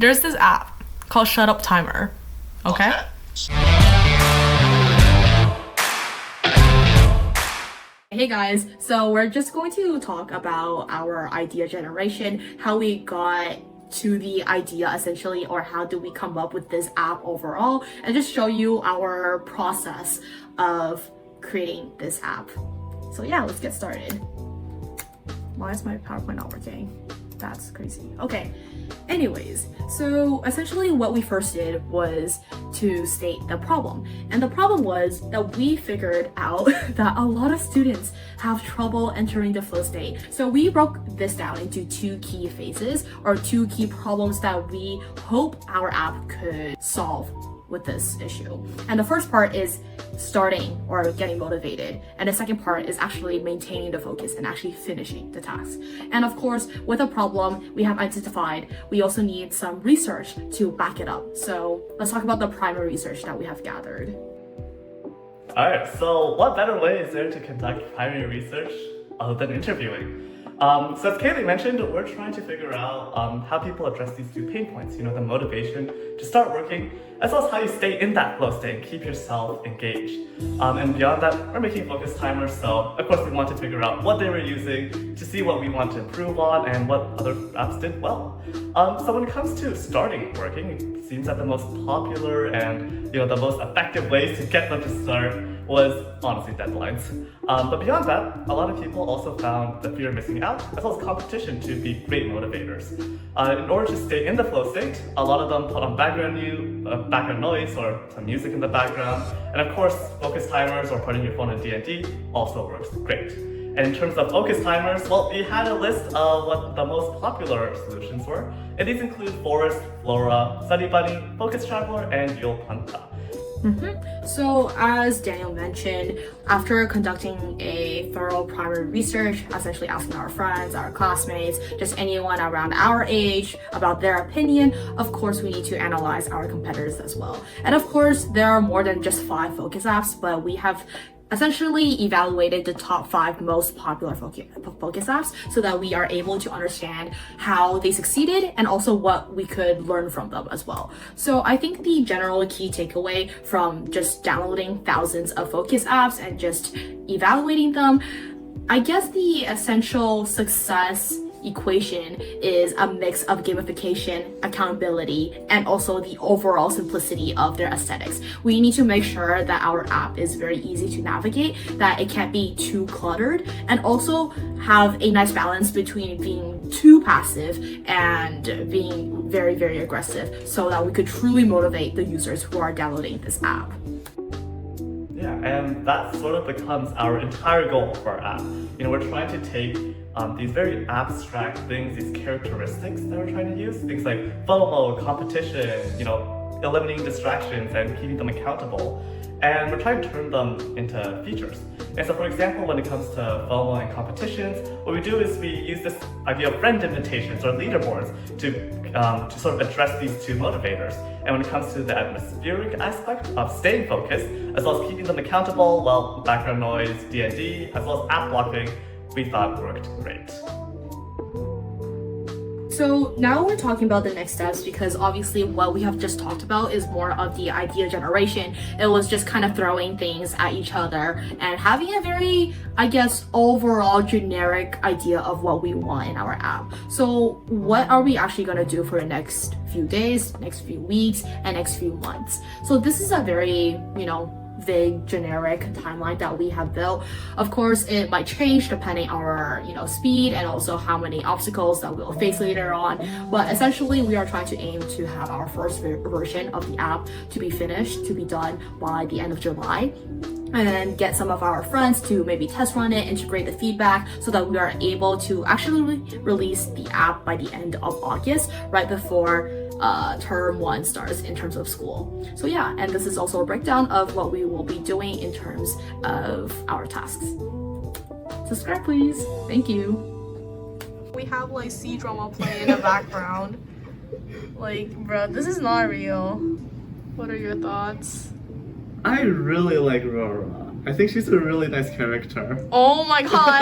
There's this app called Shut Up Timer. Okay? Hey guys, so we're just going to talk about our idea generation, how we got to the idea essentially, or how do we come up with this app overall, and just show you our process of creating this app. So yeah, let's get started. Why is my PowerPoint not working? That's crazy. Okay, anyways, so essentially what we first did was to state the problem. And the problem was that we figured out that a lot of students have trouble entering the flow state. So we broke this down into two key phases, or two key problems that we hope our app could solve with this issue. And the first part is starting or getting motivated, and the second part is actually maintaining the focus and actually finishing the task. And of course, with a problem we have identified, we also need some research to back it up. So let's talk about the primary research that we have gathered. Alright, so what better way is there to conduct primary research other than interviewing? So as Kaylee mentioned, we're trying to figure out how people address these two pain points, the motivation to start working, as well as how you stay in that flow state and keep yourself engaged. And beyond that, we're making focus timers, so of course we want to figure out what they were using to see what we want to improve on and what other apps did well. So when it comes to starting working, it seems that the most popular and the most effective ways to get them to start was honestly deadlines. But beyond that, a lot of people also found the fear of missing out, as well as competition, to be great motivators. In order to stay in the flow state, a lot of them put on background noise or some music in the background. And of course, focus timers or putting your phone in D&D also works great. And in terms of focus timers, well, we had a list of what the most popular solutions were. And these include Forest, Flora, Study Bunny, Focus Traveler, and Yule Panta. So as Daniel mentioned, after conducting a thorough primary research, essentially asking our friends, our classmates, just anyone around our age about their opinion, of course we need to analyze our competitors as well. And of course there are more than just 5 focus apps, but we have essentially evaluated the top 5 most popular focus apps so that we are able to understand how they succeeded and also what we could learn from them as well. So I think the general key takeaway from just downloading thousands of focus apps and just evaluating them, I guess the essential success equation is a mix of gamification, accountability, and also the overall simplicity of their aesthetics. We need to make sure that our app is very easy to navigate, that it can't be too cluttered, and also have a nice balance between being too passive and being very, very aggressive, so that we could truly motivate the users who are downloading this app. Yeah, and that sort of becomes our entire goal for our app. We're trying to take these very abstract things, these characteristics that we're trying to use, things like FOMO, competition, eliminating distractions and keeping them accountable, and we're trying to turn them into features. And so for example, when it comes to FOMO and competitions, what we do is we use this idea of friend invitations or leaderboards to sort of address these two motivators. And when it comes to the atmospheric aspect of staying focused, as well as keeping them accountable, well, background noise, D&D, as well as app blocking, we thought worked great. So now we're talking about the next steps, because obviously what we have just talked about is more of the idea generation. It was just kind of throwing things at each other and having a very, I guess, overall generic idea of what we want in our app. So what are we actually going to do for the next few days, next few weeks, and next few months? So this is a very, vague, generic timeline that we have built. Of course, it might change depending on our, speed and also how many obstacles that we'll face later on. But essentially, we are trying to aim to have our first version of the app to be finished, to be done by the end of July. And then get some of our friends to maybe test run it, integrate the feedback, so that we are able to actually release the app by the end of August, right before term 1 starts in terms of school. So yeah, and this is also a breakdown of what we will be doing in terms of our tasks. Subscribe please. Thank you. We have like C-drama playing in the background. Like, bro, this is not real. What are your thoughts? I really like Rora. I think she's a really nice character. Oh my god.